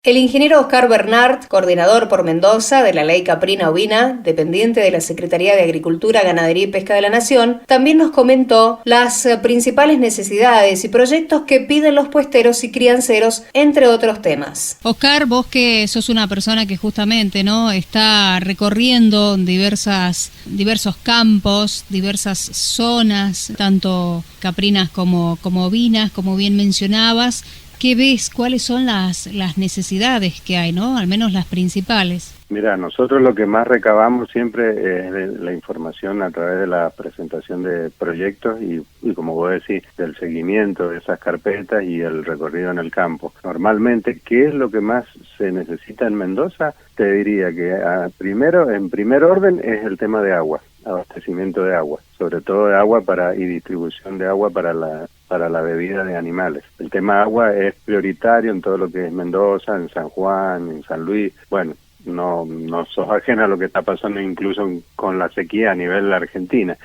El ingeniero Oscar Bernard, coordinador por Mendoza de la Ley Caprina Ovina, dependiente de la Secretaría de Agricultura, Ganadería y Pesca de la Nación, también nos comentó las principales necesidades y proyectos que piden los puesteros y crianceros, entre otros temas. Oscar, vos que sos una persona que justamente no está recorriendo diversos campos, diversas zonas, tanto caprinas como ovinas, como bien mencionabas, ¿qué ves? ¿Cuáles son las necesidades que hay, no? Al menos las principales. Mira, nosotros lo que más recabamos siempre es la información a través de la presentación de proyectos y como vos decís, del seguimiento de esas carpetas y el recorrido en el campo. Normalmente, ¿qué es lo que más se necesita en Mendoza? Te diría que en primer orden es el tema de agua, abastecimiento de agua, sobre todo de agua y distribución de agua para la bebida de animales. El tema agua es prioritario en todo lo que es Mendoza, en San Juan, en San Luis. Bueno, no sos ajena a lo que está pasando incluso con la sequía a nivel de la Argentina.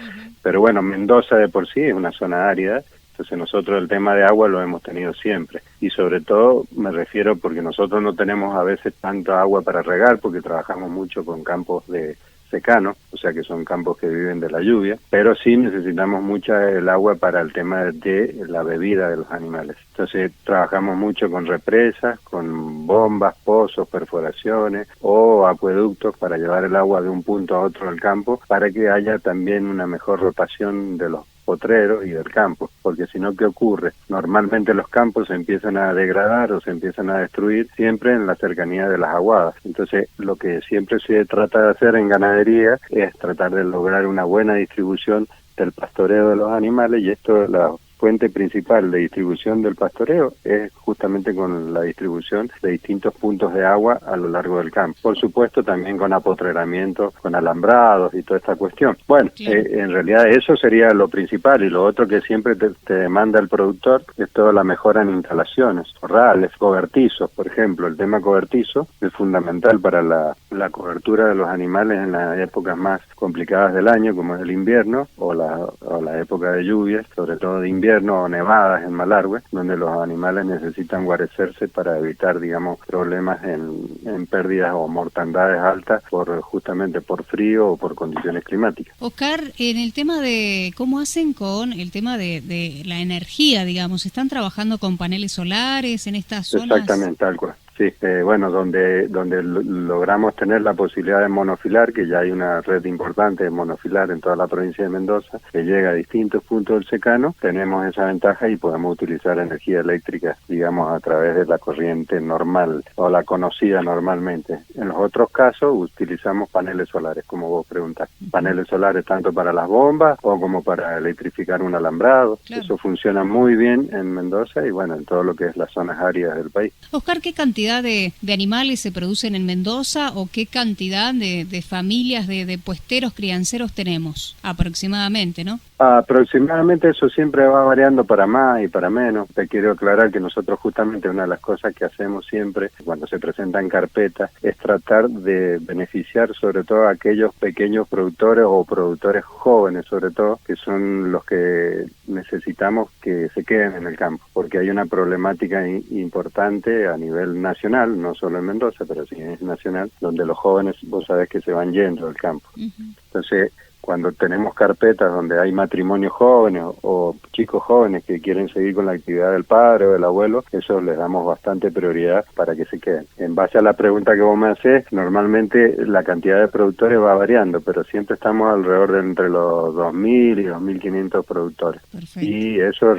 Pero bueno, Mendoza de por sí es una zona árida, entonces nosotros el tema de agua lo hemos tenido siempre. Y sobre todo me refiero porque nosotros no tenemos a veces tanta agua para regar porque trabajamos mucho con campos de secano, o sea que son campos que viven de la lluvia, pero sí necesitamos mucha el agua para el tema de la bebida de los animales. Entonces trabajamos mucho con represas, con bombas, pozos, perforaciones o acueductos para llevar el agua de un punto a otro del campo para que haya también una mejor rotación de los potreros y del campo, porque si no, ¿qué ocurre? Normalmente los campos se empiezan a degradar o se empiezan a destruir siempre en la cercanía de las aguadas. Entonces, lo que siempre se trata de hacer en ganadería es tratar de lograr una buena distribución del pastoreo de los animales y esto la fuente principal de distribución del pastoreo es justamente con la distribución de distintos puntos de agua a lo largo del campo. Por supuesto, también con apotreramiento, con alambrados y toda esta cuestión. Bueno, en realidad eso sería lo principal y lo otro que siempre te demanda el productor es toda la mejora en instalaciones, corrales, cobertizos, por ejemplo. El tema cobertizo es fundamental para la cobertura de los animales en las épocas más complicadas del año, como es el invierno o la época de lluvias, sobre todo de invierno o nevadas en Malargüe, donde los animales necesitan guarecerse para evitar, digamos, problemas en pérdidas o mortandades altas justamente por frío o por condiciones climáticas. Oscar, en el tema de cómo hacen con el tema de la energía, digamos, ¿están trabajando con paneles solares en estas zonas? Exactamente, tal cual. Sí, bueno, donde logramos tener la posibilidad de monofilar, que ya hay una red importante de monofilar en toda la provincia de Mendoza, que llega a distintos puntos del secano, tenemos esa ventaja y podemos utilizar energía eléctrica, digamos, a través de la corriente normal o la conocida normalmente. En los otros casos utilizamos paneles solares, como vos preguntás. Paneles solares tanto para las bombas o como para electrificar un alambrado. Claro. Eso funciona muy bien en Mendoza y bueno, en todo lo que es las zonas áridas del país. Oscar, ¿qué cantidad de animales se producen en Mendoza o qué cantidad de familias de puesteros crianceros tenemos aproximadamente, no? Aproximadamente eso siempre va variando para más y para menos. Te quiero aclarar que nosotros justamente una de las cosas que hacemos siempre cuando se presentan carpetas es tratar de beneficiar sobre todo a aquellos pequeños productores o productores jóvenes sobre todo, que son los que necesitamos que se queden en el campo, porque hay una problemática importante a nivel nacional, no solo en Mendoza, pero sí es nacional, donde los jóvenes, vos sabés que se van yendo del campo. Entonces, cuando tenemos carpetas donde hay matrimonios jóvenes o chicos jóvenes que quieren seguir con la actividad del padre o del abuelo, eso les damos bastante prioridad para que se queden. En base a la pregunta que vos me hacés, normalmente la cantidad de productores va variando, pero siempre estamos alrededor de entre los 2.000 y 2.500 productores. Perfecto. Y eso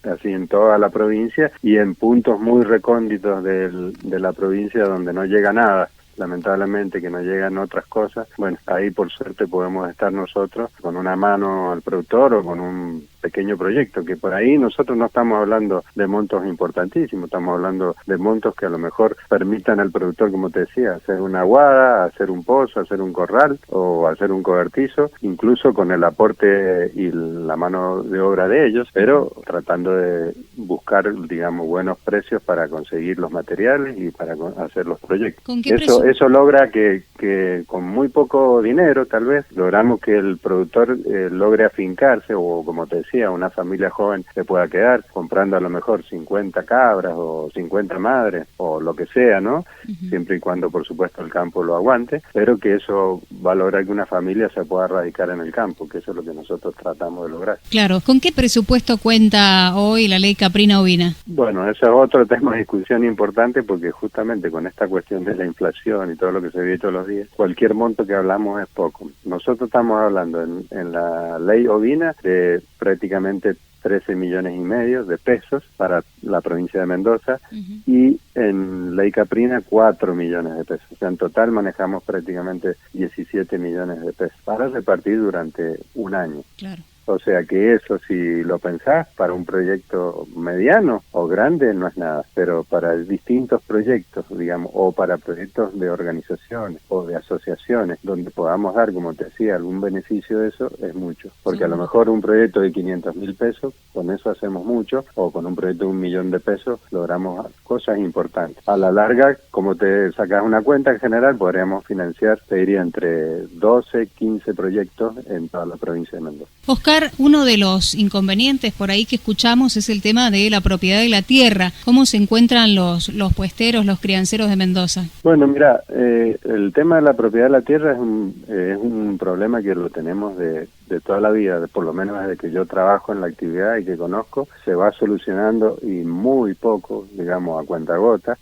así en toda la provincia y en puntos muy recónditos de la provincia donde no llega nada. Lamentablemente que no llegan otras cosas, bueno, ahí por suerte podemos estar nosotros con una mano al productor o con un pequeño proyecto, que por ahí nosotros no estamos hablando de montos importantísimos, estamos hablando de montos que a lo mejor permitan al productor, como te decía, hacer una aguada, hacer un pozo, hacer un corral o hacer un cobertizo, incluso con el aporte y la mano de obra de ellos, pero tratando de buscar, digamos, buenos precios para conseguir los materiales y para hacer los proyectos. ¿Con qué precio? Eso logra que con muy poco dinero, tal vez, logramos que el productor logre afincarse o, como te decía, decía, una familia joven se pueda quedar comprando a lo mejor 50 cabras o 50 madres o lo que sea, ¿no? Siempre y cuando, por supuesto, el campo lo aguante, pero que eso va a lograr que una familia se pueda radicar en el campo, que eso es lo que nosotros tratamos de lograr. Claro. ¿Con qué presupuesto cuenta hoy la ley caprina ovina? Bueno, ese es otro tema de discusión importante, porque justamente con esta cuestión de la inflación y todo lo que se vive todos los días, cualquier monto que hablamos es poco. Nosotros estamos hablando en la ley ovina de prácticamente 13,5 millones de pesos para la provincia de Mendoza, y en ley caprina 4 millones de pesos. O sea, en total manejamos prácticamente 17 millones de pesos para repartir durante un año. Claro. O sea que eso, si lo pensás, para un proyecto mediano o grande no es nada, pero para distintos proyectos, digamos, o para proyectos de organizaciones o de asociaciones, donde podamos dar, como te decía, algún beneficio de eso, es mucho. Porque a lo mejor un proyecto de 500.000 pesos, con eso hacemos mucho, o con un proyecto de 1.000.000 de pesos, logramos cosas importantes. A la larga, como te sacas una cuenta en general, podríamos financiar, te diría, entre 12, 15 proyectos en toda la provincia de Mendoza. Oscar, uno de los inconvenientes por ahí que escuchamos es el tema de la propiedad de la tierra. ¿Cómo se encuentran los puesteros, los crianceros de Mendoza? Bueno, mira, el tema de la propiedad de la tierra es un problema que lo tenemos de toda la vida, por lo menos desde que yo trabajo en la actividad y que conozco, se va solucionando y muy poco, digamos, a cuentagotas.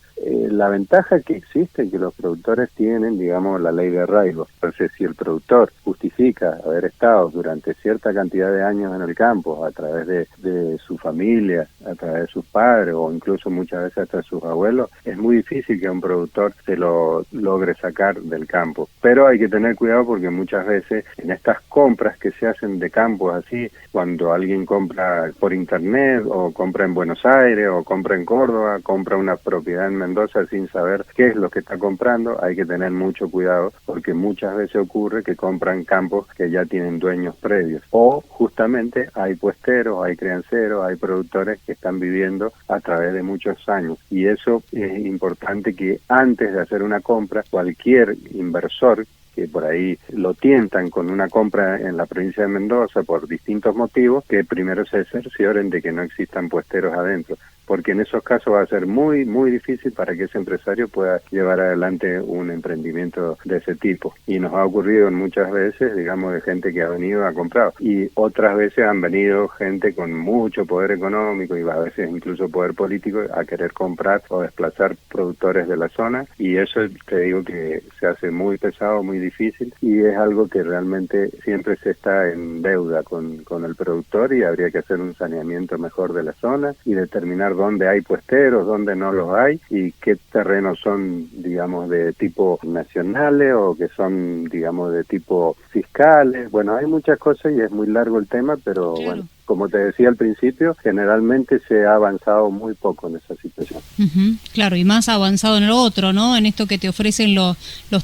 La ventaja que existe que los productores tienen, digamos, la ley de arraigo. Entonces, si el productor justifica haber estado durante cierta cantidad de años en el campo, a través de su familia, a través de sus padres o incluso muchas veces hasta sus abuelos, es muy difícil que un productor se lo logre sacar del campo. Pero hay que tener cuidado porque muchas veces en estas compras que se hacen de campos así, cuando alguien compra por internet o compra en Buenos Aires o compra en Córdoba, compra una propiedad en Mendoza sin saber qué es lo que está comprando, hay que tener mucho cuidado porque muchas veces ocurre que compran campos que ya tienen dueños previos, o justamente hay puesteros, hay crianceros, hay productores que están viviendo a través de muchos años, y eso es importante que antes de hacer una compra, cualquier inversor que por ahí lo tientan con una compra en la provincia de Mendoza por distintos motivos, que primero se cercioren de que no existan puesteros adentro, porque en esos casos va a ser muy, muy difícil para que ese empresario pueda llevar adelante un emprendimiento de ese tipo. Y nos ha ocurrido muchas veces, digamos, de gente que ha venido a comprar, y otras veces han venido gente con mucho poder económico y a veces incluso poder político a querer comprar o desplazar productores de la zona, y eso te digo que se hace muy pesado, muy difícil, y es algo que realmente siempre se está en deuda con el productor, y habría que hacer un saneamiento mejor de la zona y determinar dónde hay puesteros, dónde no los hay, y qué terrenos son, digamos, de tipo nacionales o que son, digamos, de tipo fiscales. Bueno, hay muchas cosas y es muy largo el tema, pero claro. Bueno, como te decía al principio, generalmente se ha avanzado muy poco en esa situación. Claro, y más avanzado en lo otro, ¿no? En esto que te ofrecen los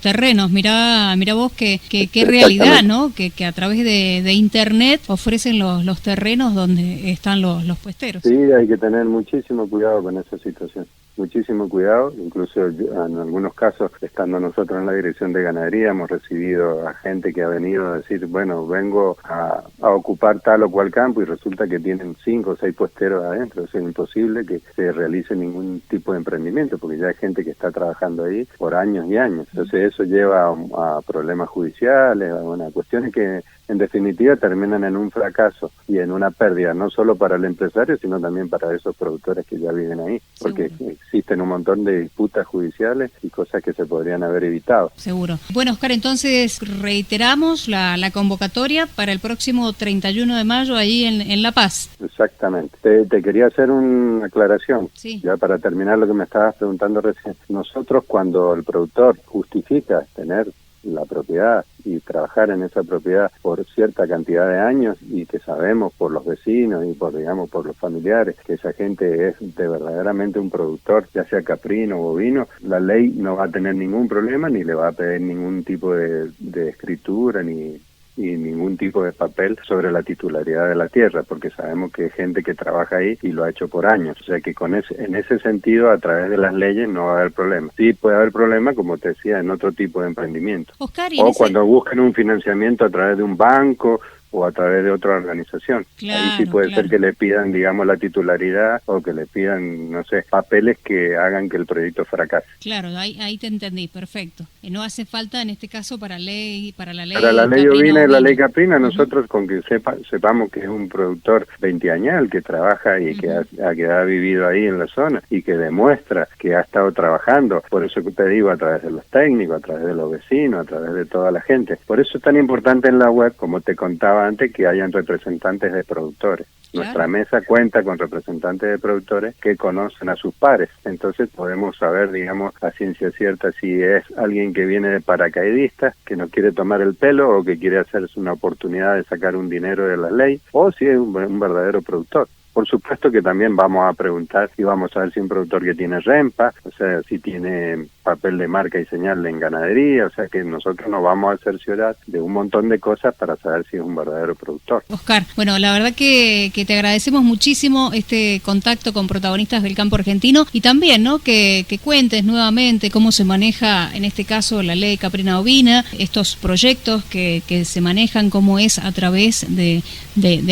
terrenos. Mirá vos qué realidad, ¿no? Que a través de internet ofrecen los terrenos donde están los puesteros. Sí, hay que tener muchísimo cuidado con esa situación. Muchísimo cuidado, incluso en algunos casos, estando nosotros en la dirección de ganadería, hemos recibido a gente que ha venido a decir, bueno, vengo a ocupar tal o cual campo, y resulta que tienen 5 o 6 puesteros adentro. Es imposible que se realice ningún tipo de emprendimiento, porque ya hay gente que está trabajando ahí por años y años. Entonces eso lleva a problemas judiciales, a cuestiones que en definitiva terminan en un fracaso y en una pérdida, no solo para el empresario, sino también para esos productores que ya viven ahí, porque existen un montón de disputas judiciales y cosas que se podrían haber evitado. Seguro. Bueno, Oscar, entonces reiteramos la convocatoria para el próximo 31 de mayo ahí en La Paz. Exactamente. Te quería hacer una aclaración, ya para terminar lo que me estabas preguntando recién. Nosotros, cuando el productor justifica tener la propiedad y trabajar en esa propiedad por cierta cantidad de años, y que sabemos por los vecinos y por, digamos, por los familiares que esa gente es de verdaderamente un productor, ya sea caprino o bovino, la ley no va a tener ningún problema ni le va a pedir ningún tipo de escritura ni ningún tipo de papel sobre la titularidad de la tierra, porque sabemos que hay gente que trabaja ahí y lo ha hecho por años. O sea que en ese sentido, a través de las leyes no va a haber problema. Sí puede haber problema, como te decía, en otro tipo de emprendimiento. Oscar, o cuando busquen un financiamiento a través de un banco o a través de otra organización. Claro, ahí sí puede ser que le pidan, digamos, la titularidad o que le pidan, no sé, papeles que hagan que el proyecto fracase. Claro, ahí te entendí, perfecto. No hace falta en este caso para la ley Para la ley Caprina ovina y la ovina. ley caprina, nosotros con que sepamos que es un productor 20añal que trabaja y que ha vivido ahí en la zona y que demuestra que ha estado trabajando, por eso que te digo, a través de los técnicos, a través de los vecinos, a través de toda la gente. Por eso es tan importante en la web, como te contaba antes, que hayan representantes de productores. Claro. Nuestra mesa cuenta con representantes de productores que conocen a sus pares, entonces podemos saber, digamos, a ciencia cierta si es alguien que viene de paracaidista, que no quiere tomar el pelo o que quiere hacerse una oportunidad de sacar un dinero de la ley, o si es un verdadero productor. Por supuesto que también vamos a preguntar y vamos a ver si un productor que tiene REMPA, o sea, si tiene papel de marca y señal en ganadería, o sea que nosotros nos vamos a cerciorar de un montón de cosas para saber si es un verdadero productor. Oscar, bueno, la verdad que te agradecemos muchísimo este contacto con protagonistas del campo argentino y también, ¿no?, que cuentes nuevamente cómo se maneja, en este caso, la ley caprina ovina, estos proyectos que se manejan, cómo es a través de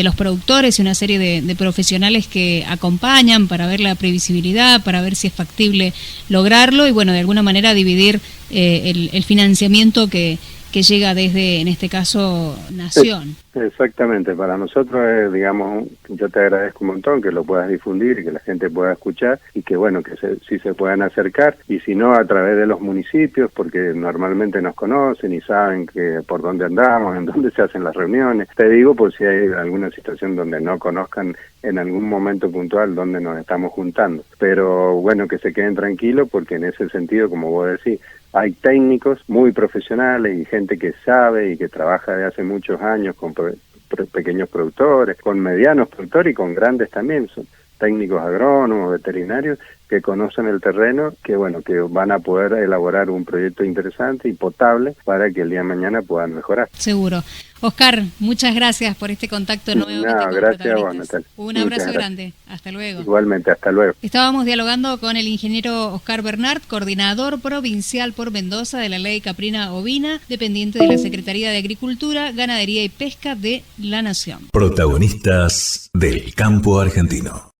los productores y una serie de profesionales que acompañan para ver la previsibilidad, para ver si es factible lograrlo y, bueno, de alguna manera dividir el financiamiento que llega desde, en este caso, Nación. Exactamente, para nosotros, digamos, yo te agradezco un montón que lo puedas difundir y que la gente pueda escuchar y que, bueno, que si se puedan acercar y si no, a través de los municipios, porque normalmente nos conocen y saben que por dónde andamos, en dónde se hacen las reuniones. Te digo por si hay alguna situación donde no conozcan en algún momento puntual donde nos estamos juntando. Pero, bueno, que se queden tranquilos porque en ese sentido, como vos decís, hay técnicos muy profesionales y gente que sabe y que trabaja de hace muchos años con pequeños productores, con medianos productores y con grandes también, son técnicos agrónomos, veterinarios, que conocen el terreno, que bueno, que van a poder elaborar un proyecto interesante y potable para que el día de mañana puedan mejorar. Seguro. Oscar, muchas gracias por este contacto nuevo. Gracias a vos, Natalia. Un abrazo grande. Hasta luego. Igualmente, hasta luego. Estábamos dialogando con el ingeniero Oscar Bernard, coordinador provincial por Mendoza de la ley caprina ovina, dependiente de la Secretaría de Agricultura, Ganadería y Pesca de la Nación. Protagonistas del campo argentino.